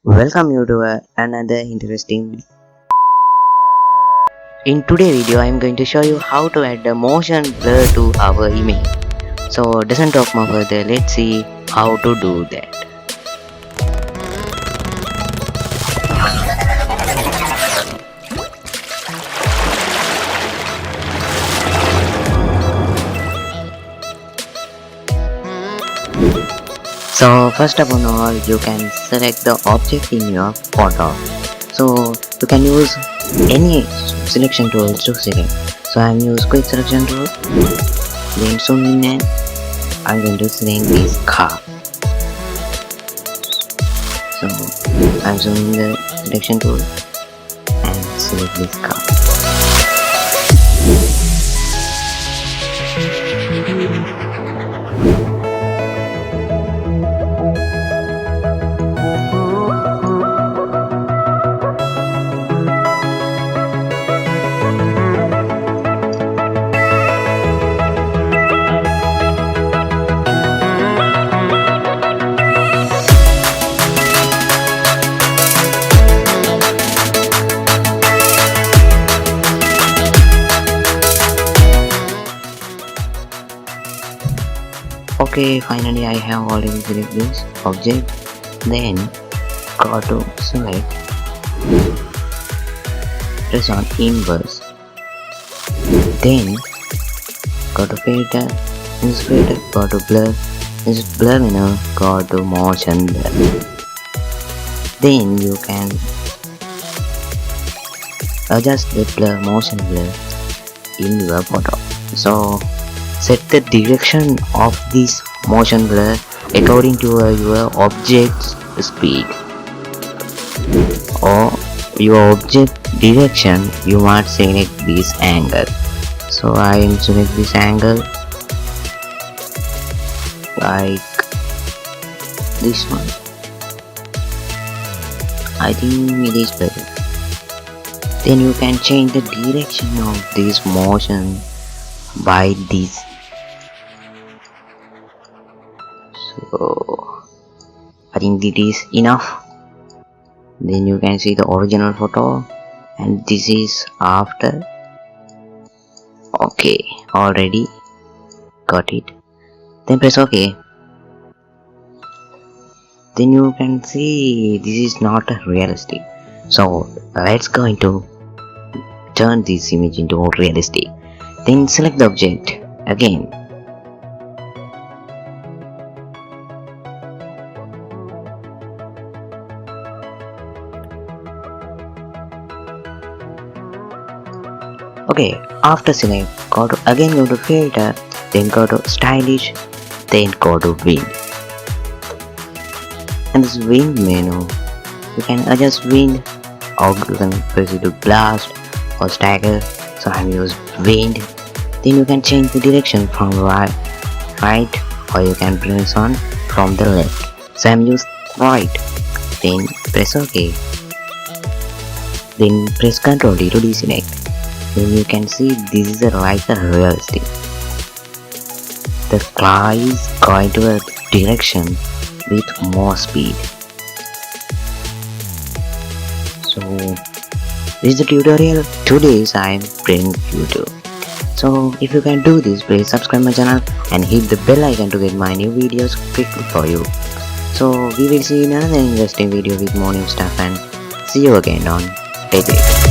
Welcome you to another interesting. In today's video, I am going to show you how to add the motion blur to our image. So doesn't talk more further. Let's see how to do that. So first of all, you can select the object in your photo. So you can use any selection tool to select. So I'm use quick selection tool. Then zoom in and I'm going to select this car. So I'm zooming the selection tool and select this car. Okay, finally I have already selected this object. Then go to select, press on inverse. Then go to filter, filter, go to blur, blur menu, go to motion blur. Then you can adjust the blur, motion blur in your photo. So set the direction of this motion blur according to your object's speed or your object direction. You must select this angle. So I am select this angle like this one. I think it is better. Then you can change the direction of this motion by this. So I think it is enough. Then you can see the original photo and this is after. Okay, already got it. Then press OK. Then you can see this is not realistic. So let's go into turn this image into realistic. Then select the object again. Okay, after select, go to filter, then go to stylish, then go to wind. And this wind menu, you can adjust wind, or you can press it to blast or stagger. So I'm use wind. Then you can change the direction from right, or you can press on from the left. So I'm use right. Then press OK. Then press Ctrl D to deselect. Then you can see this is like a realistic. The car is going to a direction with more speed. So this is the tutorial. Today I am bringing you to. So if you can do this, please subscribe my channel and hit the bell icon to get my new videos quickly for you. So we will see in another interesting video with more new stuff, and see you again on TECHEX.